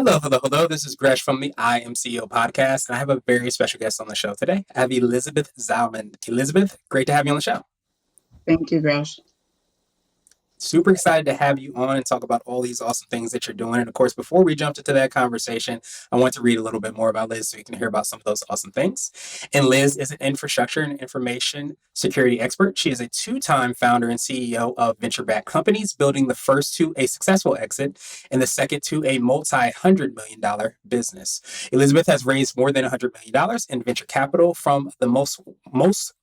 Hello, hello, hello. This is Gresh from the I Am CEO podcast, and I have a very special guest on the show today. I have Elizabeth Zalman. Elizabeth, great to have you on the show. Thank you, Grash. Super excited to have you on and talk about all these awesome things that you're doing. And of course, before we jumped into that conversation, I want to read a little bit more about Liz so you can hear about some of those awesome things. And Liz is an infrastructure and information security expert. She is a two-time founder and CEO of venture-backed companies, building the first to a successful exit and the second to a multi-$100 million business. Elizabeth has raised more than $100 million in venture capital from the most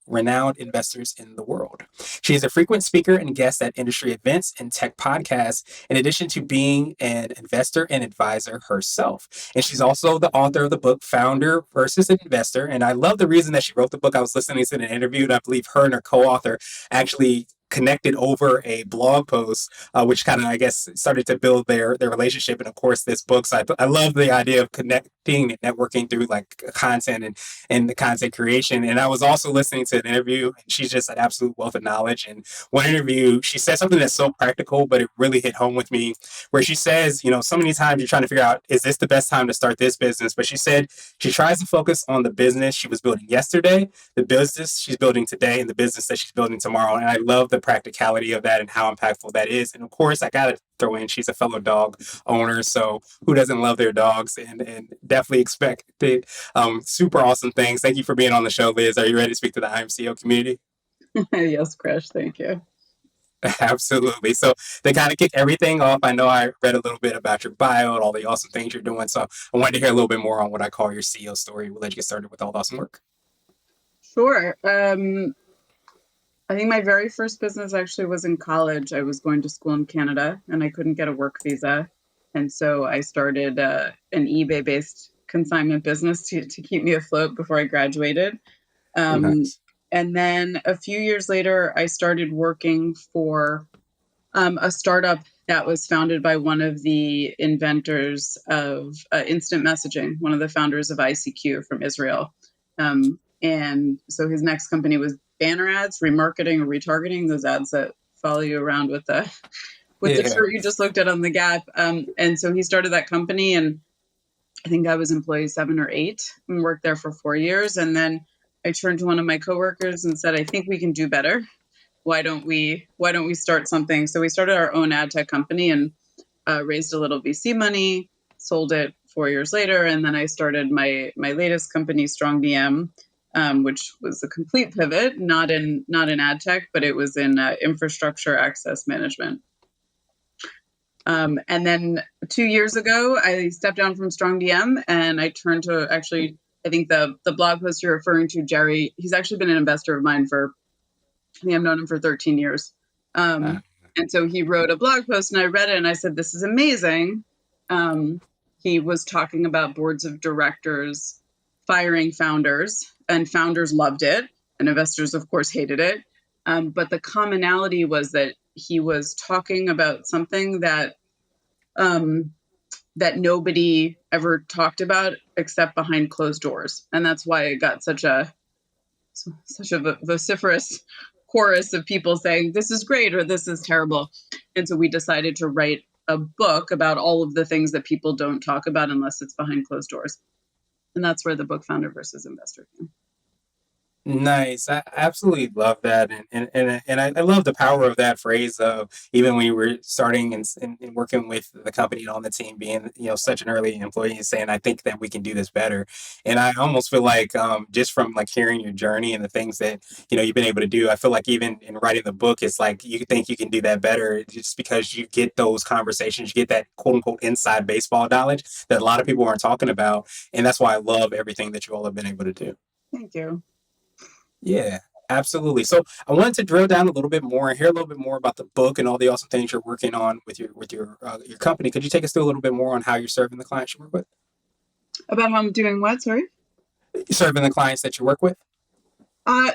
renowned investors in the world. She is a frequent speaker and guest at industry events and tech podcasts, in addition to being an investor and advisor herself. And she's also the author of the book Founder versus Investor. And I love the reason that she wrote the book. I was listening to an interview, and I believe her and her co-author actually connected over a blog post, which kind of, I guess, started to build their relationship. And of course, this book. So I love the idea of connecting and networking through like content and the content creation. And I was also listening to an interview, and she's just an absolute wealth of knowledge. And one interview, she said something that's so practical, but it really hit home with me, where she says, so many times you're trying to figure out, is this the best time to start this business? But she said she tries to focus on the business she was building yesterday, the business she's building today, and the business that she's building tomorrow. And I love the practicality of that and how impactful that is. And of course, I got to throw in, she's a fellow dog owner. So who doesn't love their dogs, and definitely expected super awesome things. Thank you for being on the show, Liz. Are you ready to speak to the IMCO community? Yes, Grash. Thank you. Absolutely. So to kind of kick everything off, I know I read a little bit about your bio and all the awesome things you're doing. So I wanted to hear a little bit more on what I call your CEO story. We'll let you get started with all the awesome work. Sure. I think my very first business actually was in college. I was going to school in Canada and I couldn't get a work visa. And so I started an eBay-based consignment business to keep me afloat before I graduated. Nice. And then a few years later, I started working for a startup that was founded by one of the inventors of instant messaging, one of the founders of ICQ from Israel. And so his next company was banner ads, remarketing or retargeting, those ads that follow you around with the shirt you just looked at on the Gap. And so he started that company, and I think I was employee 7 or 8 and worked there for 4 years. And then I turned to one of my coworkers and said, I think we can do better. Why don't we start something? So we started our own ad tech company and raised a little VC money, sold it 4 years later. And then I started my latest company, Strong DM, which was a complete pivot, not in ad tech, but it was in infrastructure access management. And then 2 years ago, I stepped down from Strong DM and I turned to actually, I think the blog post you're referring to, Jerry, he's actually been an investor of mine I think I've known him for 13 years. And so he wrote a blog post and I read it and I said, this is amazing. He was talking about boards of directors firing founders, and founders loved it. And investors, of course, hated it. But the commonality was that he was talking about something that that nobody ever talked about except behind closed doors. And that's why it got such a vociferous chorus of people saying, this is great or this is terrible. And so we decided to write a book about all of the things that people don't talk about unless it's behind closed doors. And that's where the book Founder versus Investor came. Nice. I absolutely love that. And I love the power of that phrase of even when you were starting and working with the company and on the team, being, such an early employee and saying, I think that we can do this better. And I almost feel like just from like hearing your journey and the things that, you've been able to do, I feel like even in writing the book, it's like you think you can do that better just because you get those conversations, you get that quote unquote inside baseball knowledge that a lot of people aren't talking about. And that's why I love everything that you all have been able to do. Thank you. Yeah, absolutely. So I wanted to drill down a little bit more and hear a little bit more about the book and all the awesome things you're working on with your company. Could you take us through a little bit more on how you're serving the clients you work with? About how I'm doing what? Sorry? Serving the clients that you work with?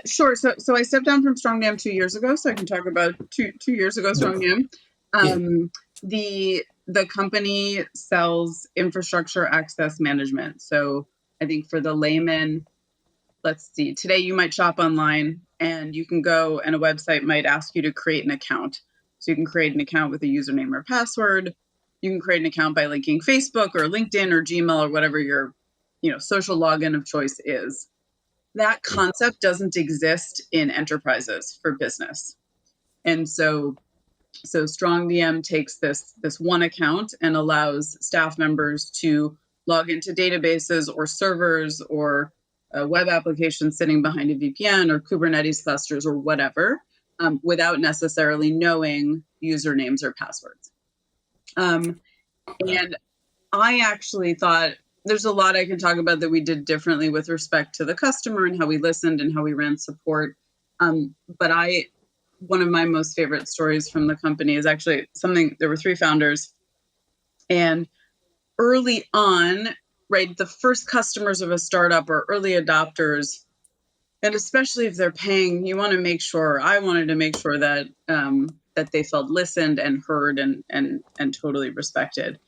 Sure. So I stepped down from Strong DM 2 years ago, so I can talk about two years ago Strong DM. The company sells infrastructure access management. So I think for the layman, let's see, today you might shop online and you can go and a website might ask you to create an account. So you can create an account with a username or password. you can create an account by linking Facebook or LinkedIn or Gmail or whatever your, social login of choice is. That concept doesn't exist in enterprises for business. And so StrongDM takes this one account and allows staff members to log into databases or servers or a web application sitting behind a VPN or Kubernetes clusters or whatever, without necessarily knowing usernames or passwords. And I actually thought there's a lot I can talk about that we did differently with respect to the customer and how we listened and how we ran support. But one of my most favorite stories from the company is actually there were 3 founders, and early on, right, the first customers of a startup are early adopters. And especially if they're paying, I wanted to make sure that that they felt listened and heard and totally respected.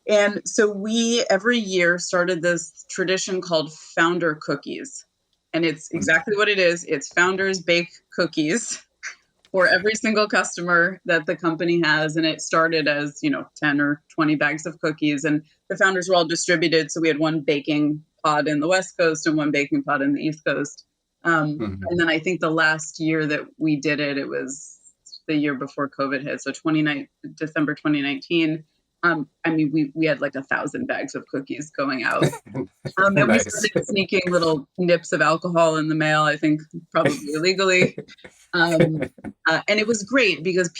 And so we every year started this tradition called founder cookies. And it's exactly what it is. It's founders bake cookies for every single customer that the company has. And it started as, 10 or 20 bags of cookies. And the founders were all distributed. So we had one baking pod in the West Coast and one baking pod in the East Coast. And then I think the last year that we did it, it was the year before COVID hit. So December 2019. We had like 1,000 bags of cookies going out. And we started sneaking little nips of alcohol in the mail, I think probably illegally. And it was great because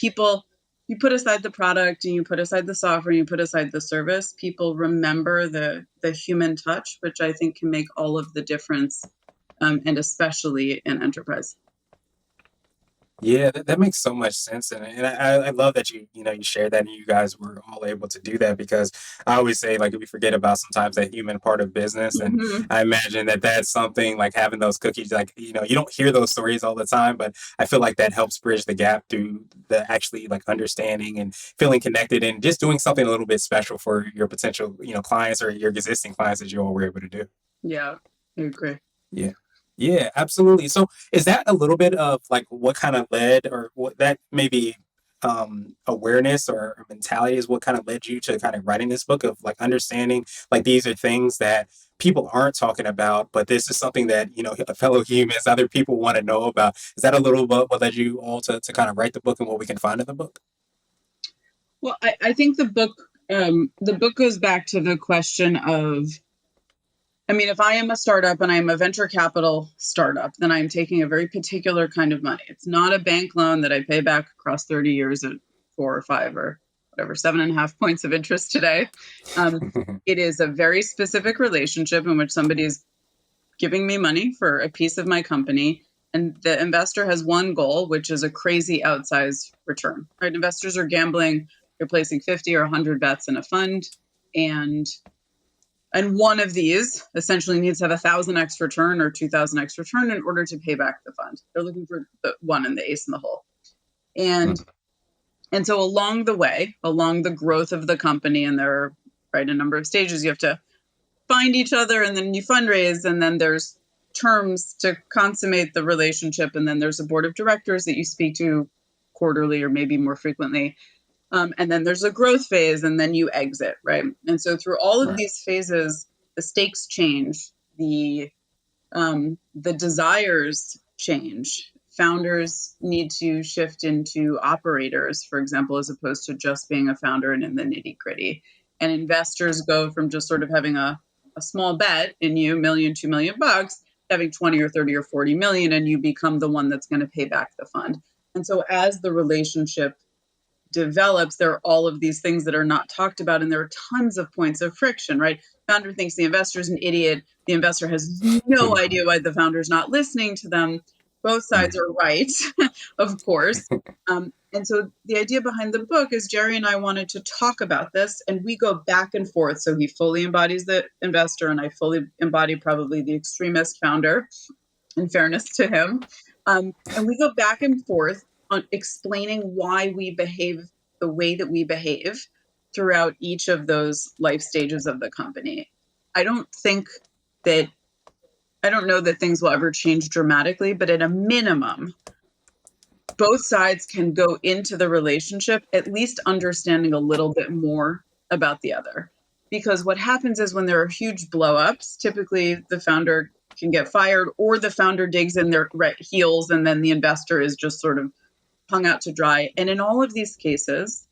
you put aside the product and you put aside the software and you put aside the service, people remember the human touch, which I think can make all of the difference, and especially in enterprise. Yeah, that makes so much sense, and I love that you shared that, and you guys were all able to do that, because I always say, like, we forget about sometimes that human part of business, and Mm-hmm. I imagine that that's something like having those cookies, like, you don't hear those stories all the time, but I feel like that helps bridge the gap through the actually, like, understanding and feeling connected and just doing something a little bit special for your potential clients or your existing clients that you all were able to do. Yeah, I agree. Yeah. Yeah, absolutely. So is that a little bit of like what kind of led, or what that maybe awareness or mentality is what kind of led you to kind of writing this book, of like understanding like these are things that people aren't talking about, but this is something that, fellow humans, other people want to know about. Is that a little bit what led you all to kind of write the book and what we can find in the book? Well, I think the book goes back to the question of, if I am a startup and I'm a venture capital startup, then I'm taking a very particular kind of money. It's not a bank loan that I pay back across 30 years at 4 or 5 or whatever, 7.5 points of interest today. It is a very specific relationship in which somebody is giving me money for a piece of my company. And the investor has one goal, which is a crazy outsized return, right? Investors are gambling. They're placing 50 or 100 bets in a fund. And one of these essentially needs to have 1,000x return or 2,000x return in order to pay back the fund. They're looking for the one and the ace in the hole. And so along the way, along the growth of the company, and there are a number of stages, you have to find each other, and then you fundraise, and then there's terms to consummate the relationship, and then there's a board of directors that you speak to quarterly or maybe more frequently. And then there's a growth phase, and then you exit, right? And so through all of Right. these phases, the stakes change, the desires change. Founders need to shift into operators, for example, as opposed to just being a founder and in the nitty gritty. And investors go from just sort of having a small bet in you, $1 million, $2 million, having 20 or 30 or 40 million, and you become the one that's going to pay back the fund. And so as the relationship develops, there are all of these things that are not talked about, and there are tons of points of friction, right? Founder thinks the investor is an idiot. The investor has no idea why the founder is not listening to them. Both sides are right, of course. And so the idea behind the book is Jerry and I wanted to talk about this, and we go back and forth. So he fully embodies the investor, and I fully embody probably the extremist founder, in fairness to him. And we go back and forth on explaining why we behave the way that we behave throughout each of those life stages of the company. I don't know that things will ever change dramatically, but at a minimum, both sides can go into the relationship at least understanding a little bit more about the other. Because what happens is when there are huge blowups, typically the founder can get fired or the founder digs in their heels and then the investor is just sort of hung out to dry. And in all of these cases,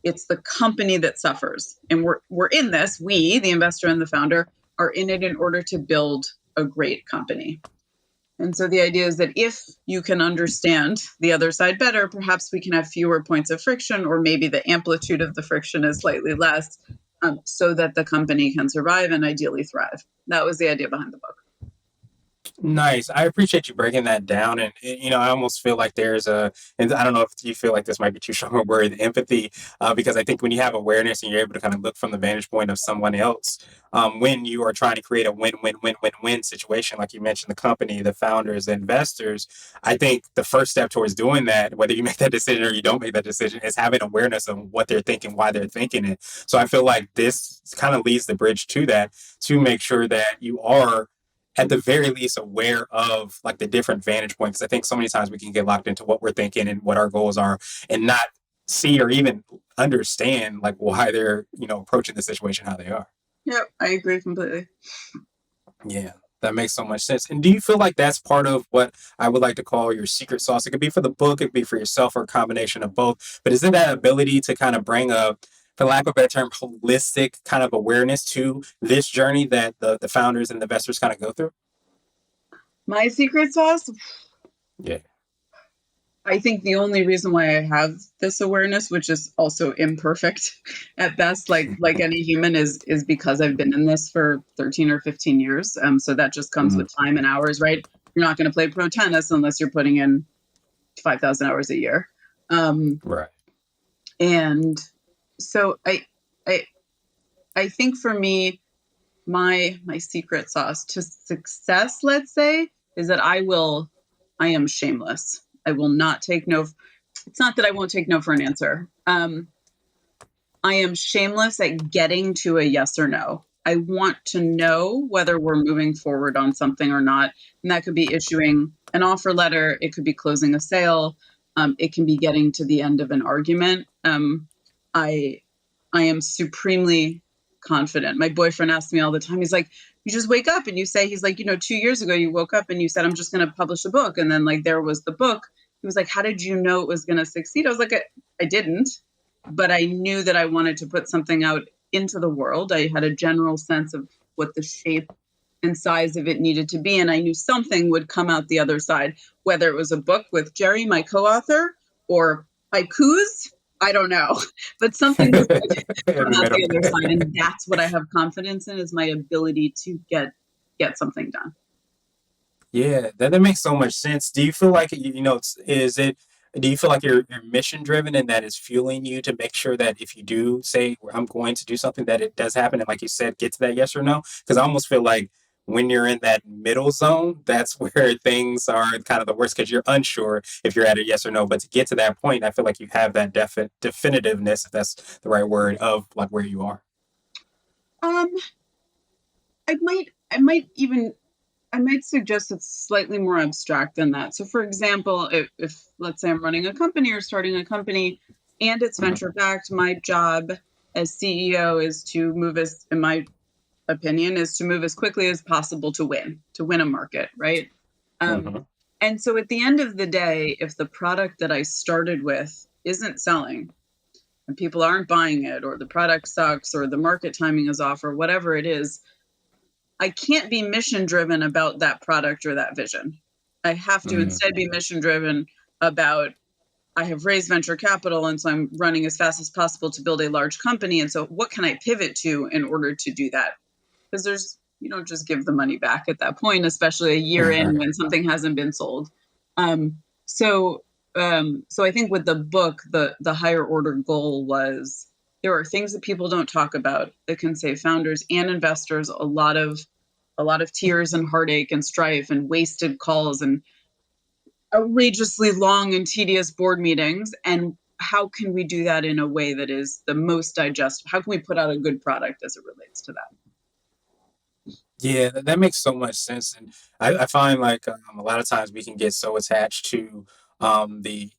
it's the company that suffers. And we're in this, we, the investor and the founder, are in it in order to build a great company. And so the idea is that if you can understand the other side better, perhaps we can have fewer points of friction, or maybe the amplitude of the friction is slightly less, so that the company can survive and ideally thrive. That was the idea behind the book. Nice. I appreciate you breaking that down. And, I almost feel like there's and I don't know if you feel like this might be too strong a word, empathy, because I think when you have awareness and you're able to kind of look from the vantage point of someone else, when you are trying to create a win, win, win, win, win situation, like you mentioned, the company, the founders, the investors, I think the first step towards doing that, whether you make that decision or you don't make that decision, is having awareness of what they're thinking, why they're thinking it. So I feel like this kind of leads the bridge to that, to make sure that you are at the very least aware of like the different vantage points. I think so many times we can get locked into what we're thinking and what our goals are and not see or even understand like why they're, approaching the situation how they are. Yep, I agree completely. Yeah, that makes so much sense. And do you feel like that's part of what I would like to call your secret sauce? It could be for the book, it could be for yourself, or a combination of both. But is it that ability to kind of bring a, for lack of a better term, holistic kind of awareness to this journey that the founders and investors kind of go through? My secret sauce, Yeah. I think the only reason why I have this awareness, which is also imperfect at best, like any human, is because I've been in this for 13 or 15 years. So that just comes Mm, with time and hours, right? You're not going to play pro tennis unless you're putting in 5,000 hours a year. Um, right. and so I I think for me, my secret sauce to success, let's say, is that I am shameless. I will not take no. It's not that I won't take no for an answer. I am shameless at getting to a yes or no. I want to know whether we're moving forward on something or not. And that could be issuing an offer letter, it could be closing a sale, it can be getting to the end of an argument. I I am supremely confident. My boyfriend asks me all the time, he's like, you just wake up and you say, he's like, 2 years ago, you woke up and you said, I'm just going to publish a book. And then, like, there was the book. He was like, how did you know it was going to succeed? I was like, I didn't, but I knew that I wanted to put something out into the world. I had a general sense of what the shape and size of it needed to be. And I knew something would come out the other side, whether it was a book with Jerry, my co author, or haikus. I don't know, but something was going to It'll come be out made the up. other side. And that's what I have confidence in, is my ability to get something done. Yeah, that makes so much sense. Do you feel like is it? Do you feel like you're mission driven and that is fueling you to make sure that if you do say I'm going to do something that it does happen and like you said get to that yes or no? Because I almost feel like when you're in that middle zone, that's where things are kind of the worst because you're unsure if you're at a yes or no. But to get to that point, I feel like you have that definitiveness, if that's the right word, of like where you are. Um, I might suggest it's slightly more abstract than that. So, for example, if let's say I'm running a company or starting a company and it's Hmm. venture backed, my job as CEO is to move, as in my opinion, is to move as quickly as possible to win a market, right? Um, Hmm. and so at the end of the day, if the product that I started with isn't selling and people aren't buying it, or the product sucks, or the market timing is off, or whatever it is, I can't be mission driven about that product or that vision. I have to instead be mission driven about, I have raised venture capital and so I'm running as fast as possible to build a large company. And so what can I pivot to in order to do that? Because you don't just give the money back at that point, especially a year in Right. when something hasn't been sold. Um, so, so I think with the book, the higher order goal was, there are things that people don't talk about that can save founders and investors a lot of tears and heartache and strife and wasted calls and outrageously long and tedious board meetings. And how can we do that in a way that is the most digestible? How can we put out a good product as it relates to that? Yeah, that makes so much sense. And I find like a lot of times we can get so attached to the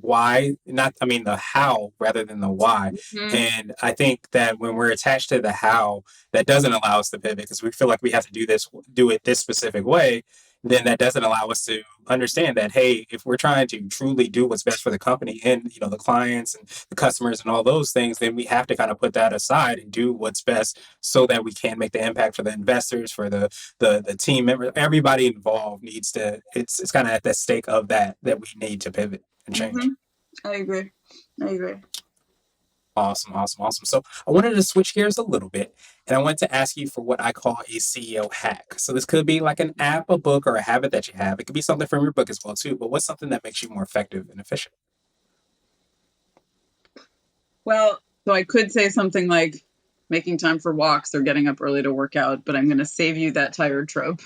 why, not, I mean, the how rather than the why. Mhm. And I think that when we're attached to the how, that doesn't allow us to pivot because we feel like we have to do it this specific way. Then that doesn't allow us to understand that, hey, if we're trying to truly do what's best for the company and the clients and the customers and all those things, then we have to kind of put that aside and do what's best so that we can make the impact for the investors, for the team members, everybody involved needs to. It's kind of at the stake of that we need to pivot and change. Mhm. I agree. I agree. Awesome, awesome, awesome. So I wanted to switch gears a little bit, and I wanted to ask you for what I call a CEO hack. So this could be like an app, a book, or a habit that you have. It could be something from your book as well too. But what's something that makes you more effective and efficient? Well, so I could say something like making time for walks or getting up early to work out, but I'm going to save you that tired trope.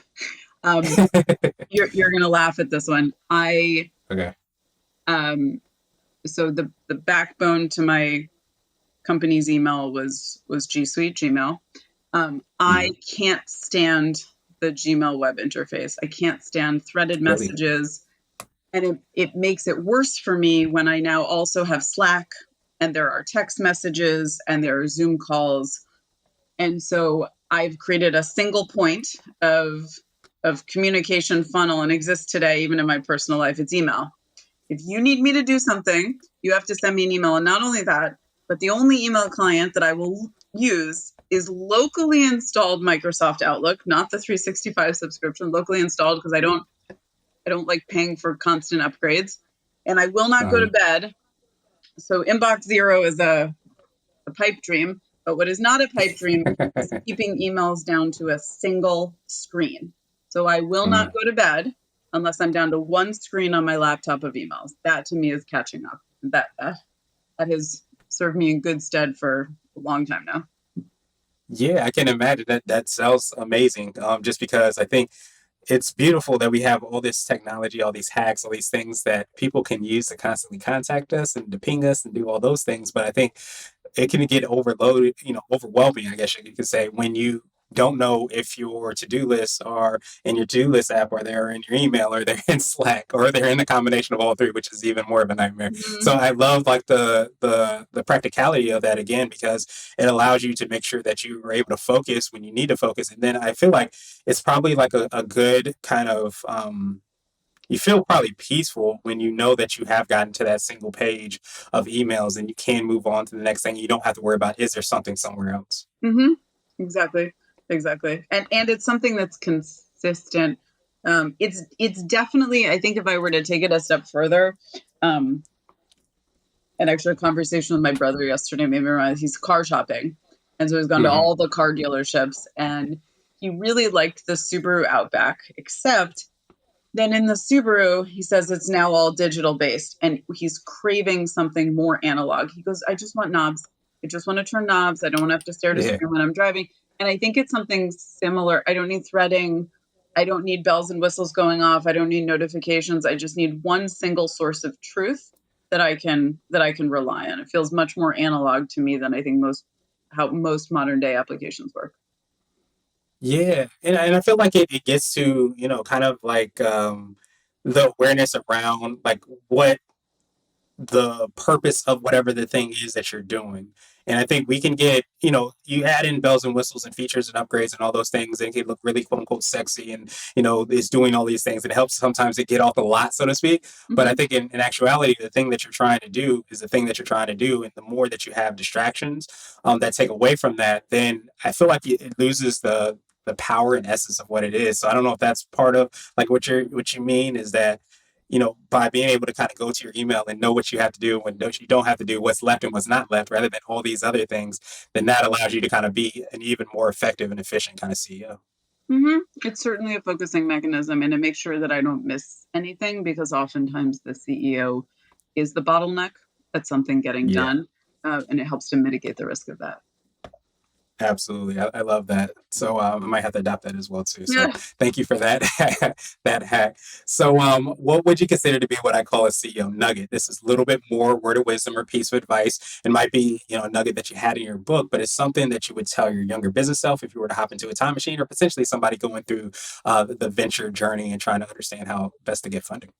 Um, you're going to laugh at this one. I Okay. um, so the backbone to my company's email was G Suite Gmail. I Mm, can't stand the Gmail web interface. I can't stand threaded really? messages. And it makes it worse for me when I now also have Slack and there are text messages and there are Zoom calls. And so I've created a single point of communication funnel and exists today, even in my personal life. It's email. If you need me to do something, you have to send me an email. And not only that, but the only email client that I will use is locally installed Microsoft Outlook, not the 365 subscription, locally installed because I don't like paying for constant upgrades. And I will not go to Uh-huh. bed. So inbox zero is a pipe dream. But what is not a pipe dream is keeping emails down to a single screen. So I will not Mm. go to bed unless I'm down to one screen on my laptop of emails. That to me is catching up. That has served me in good stead for a long time now. Yeah, I can imagine that. That sounds amazing. Just because I think it's beautiful that we have all this technology, all these hacks, all these things that people can use to constantly contact us and to ping us and do all those things. But I think it can get overloaded, overwhelming, I guess you could say, when you don't know if your to-do lists are in your to-do list app or they're in your email or they're in Slack or they're in the combination of all three, which is even more of a nightmare. So Mm-hmm. I love like the practicality of that again because it allows you to make sure that you are able to focus when you need to focus. And then I feel like it's probably like a good kind of you feel probably peaceful when you know that you have gotten to that single page of emails and you can move on to the next thing. You don't have to worry about is there something somewhere else. Mm-hmm. Exactly. Exactly. And it's something that's consistent. It's definitely, I think if I were to take it a step further, um, an extra conversation with my brother yesterday made me realize he's car shopping. And so he's gone to Mm-hmm. all the car dealerships and he really liked the Subaru Outback, except then in the Subaru, he says it's now all digital based and he's craving something more analog. He goes, I just want knobs. I just want to turn knobs. I don't want to have to stare at a Yeah. screen when I'm driving. And I think it's something similar. I don't need threading. I don't need bells and whistles going off. I don't need notifications. I just need one single source of truth that I can rely on. It feels much more analog to me than I think how most modern day applications work. Yeah. And I feel like it gets to, kind of like the awareness around like what the purpose of whatever the thing is that you're doing. And I think we can get, you add in bells and whistles and features and upgrades and all those things and it can look really quote unquote sexy and, it's doing all these things. It helps sometimes to get off the lot, so to speak. But I Mm-hmm. think in actuality, the thing that you're trying to do is the thing that you're trying to do. And the more that you have distractions that take away from that, then I feel like it loses the power and essence of what it is. So I don't know if that's part of like what you mean is that by being able to kind of go to your email and know what you have to do when you don't have to do what's left and what's not left, rather than all these other things, then that allows you to kind of be an even more effective and efficient kind of CEO. Mm-hmm. It's certainly a focusing mechanism, and it makes sure that I don't miss anything because oftentimes the CEO is the bottleneck at something getting Yeah. done, and it helps to mitigate the risk of that. Absolutely, I love that. So I might have to adopt that as well too. So Yeah. thank you for that that hack. So what would you consider to be what I call a CEO nugget? This is a little bit more word of wisdom or piece of advice. It might be a nugget that you had in your book, but it's something that you would tell your younger business self if you were to hop into a time machine, or potentially somebody going through the venture journey and trying to understand how best to get funding.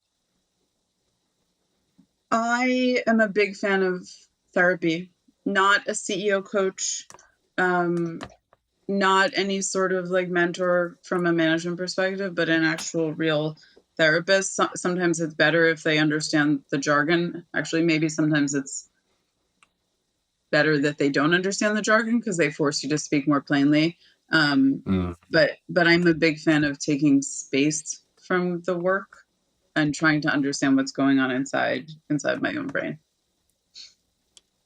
I am a big fan of therapy, not a CEO coach, um, not any sort of like mentor from a management perspective, but an actual real therapist. Sometimes it's better if they understand the jargon. Actually, maybe sometimes it's better that they don't understand the jargon because they force you to speak more plainly. Mm. But I'm a big fan of taking space from the work and trying to understand what's going on inside my own brain.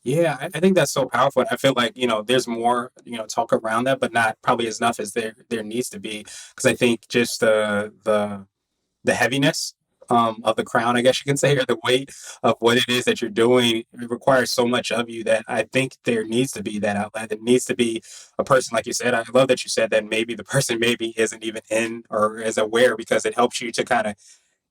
Yeah, I think that's so powerful. I feel like, there's more, talk around that, but not probably as enough as there needs to be. Because I think just the heaviness of the crown, I guess you can say, or the weight of what it is that you're doing, it requires so much of you that I think there needs to be that outlet. There needs to be a person, like you said. I love that you said that maybe the person maybe isn't even in or is aware because it helps you to kind of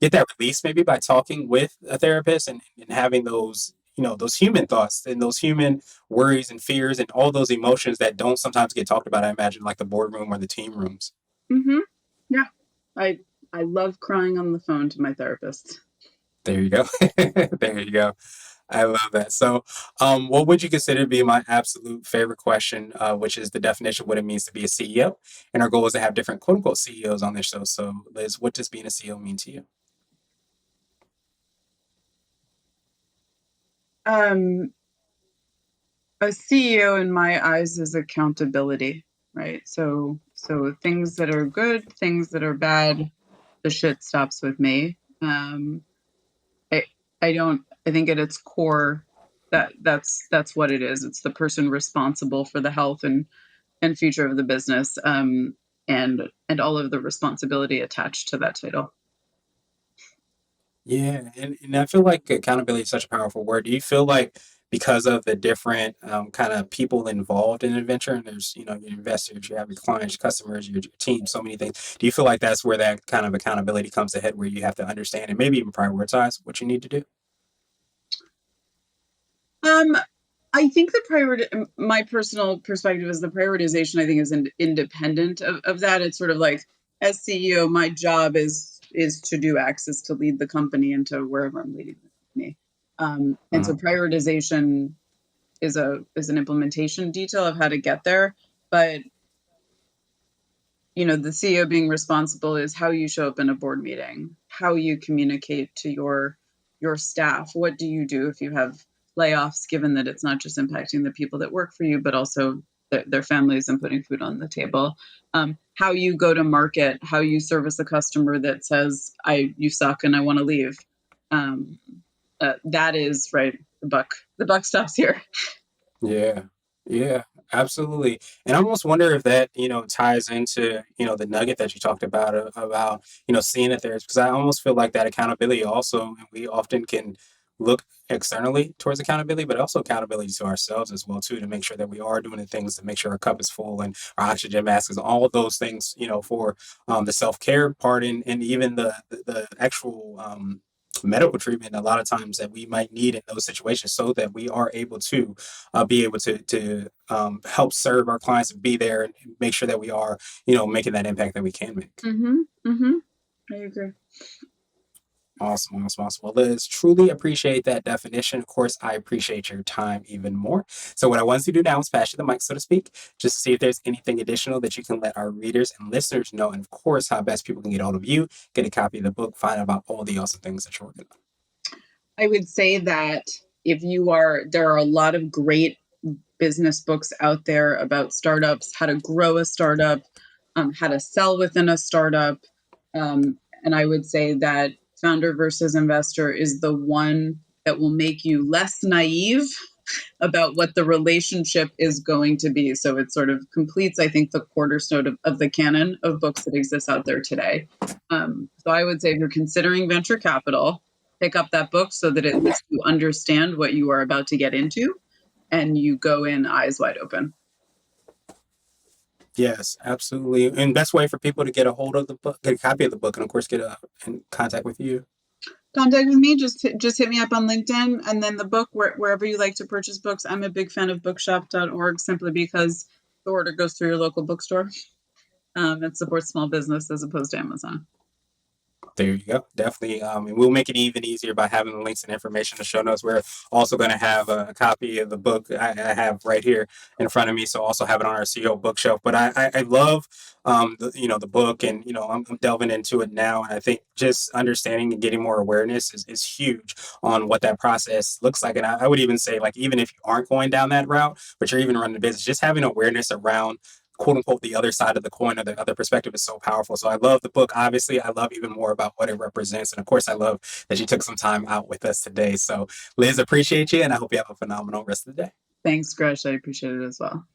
get that release maybe by talking with a therapist and having those those human thoughts and those human worries and fears and all those emotions that don't sometimes get talked about, I imagine, like the boardroom or the team rooms. Mm-hmm. Yeah, I I love crying on the phone to my therapist. There you go. There you go. I love that. So what would you consider to be my absolute favorite question, which is the definition of what it means to be a CEO? And our goal is to have different quote unquote CEOs on this show. So Liz, what does being a CEO mean to you? Um, a CEO in my eyes is accountability, right? So things that are good, things that are bad, the shit stops with me. I I don't I think at its core that's what it is. It's the person responsible for the health and future of the business, and all of the responsibility attached to that title. Yeah, and I feel like accountability is such a powerful word. Do you feel like because of the different kind of people involved in an adventure, and there's your investors, you have your clients, your customers, your team, so many things. Do you feel like that's where that kind of accountability comes ahead, where you have to understand and maybe even prioritize what you need to do? Um, I think the priority, my personal perspective is the prioritization. I think is independent of that. It's sort of like as CEO, my job is to do X, is to lead the company into wherever I'm leading the company. And so Mhm. prioritization is an implementation detail of how to get there. But the CEO being responsible is how you show up in a board meeting, how you communicate to your staff. What do you do if you have layoffs, given that it's not just impacting the people that work for you, but also their families and putting food on the table? How you go to market, how you service a customer that says, you suck and I want to leave. Um, that is right. The buck stops here. Yeah, yeah, absolutely. And I almost wonder if that, ties into, the nugget that you talked about, about, seeing it there, because I almost feel like that accountability also, and we often can look externally towards accountability, but also accountability to ourselves as well, too, to make sure that we are doing the things to make sure our cup is full and our oxygen mask is all of those things, for the self-care part and even the actual medical treatment a lot of times that we might need in those situations so that we are able to be able to help serve our clients and be there and make sure that we are making that impact that we can make. Mm-hmm. Mm-hmm. I agree. Awesome, awesome, awesome. Well, Liz, truly appreciate that definition. Of course, I appreciate your time even more. So, what I want to do now is pass you the mic, so to speak, just to see if there's anything additional that you can let our readers and listeners know. And of course, how best people can get hold of you, get a copy of the book, find out about all the awesome things that you're working on. I would say that there are a lot of great business books out there about startups, how to grow a startup, how to sell within a startup. And I would say that Founder versus Investor is the one that will make you less naive about what the relationship is going to be. So it sort of completes, I think, the cornerstone of the canon of books that exists out there today. So I would say if you're considering venture capital, pick up that book so that at least you understand what you are about to get into and you go in eyes wide open. Yes, absolutely. And best way for people to get a hold of the book, get a copy of the book, and of course, get in contact with you. Contact with me, just hit me up on LinkedIn, and then the book wherever you like to purchase books. I'm a big fan of bookshop.org simply because the order goes through your local bookstore. It supports small business as opposed to Amazon. There you go. Definitely. And we'll make it even easier by having the links and information in the show notes. We're also going to have a copy of the book I have right here in front of me. So also have it on our CEO bookshelf. But I love, the book, and, I'm delving into it now. And I think just understanding and getting more awareness is huge on what that process looks like. And I would even say, like, even if you aren't going down that route, but you're even running a business, just having awareness around quote unquote the other side of the coin or the other perspective is so powerful. So I love the book. Obviously, I love even more about what it represents. And of course, I love that you took some time out with us today. So Liz, appreciate you, and I hope you have a phenomenal rest of the day. Thanks, Gresh. I appreciate it as well.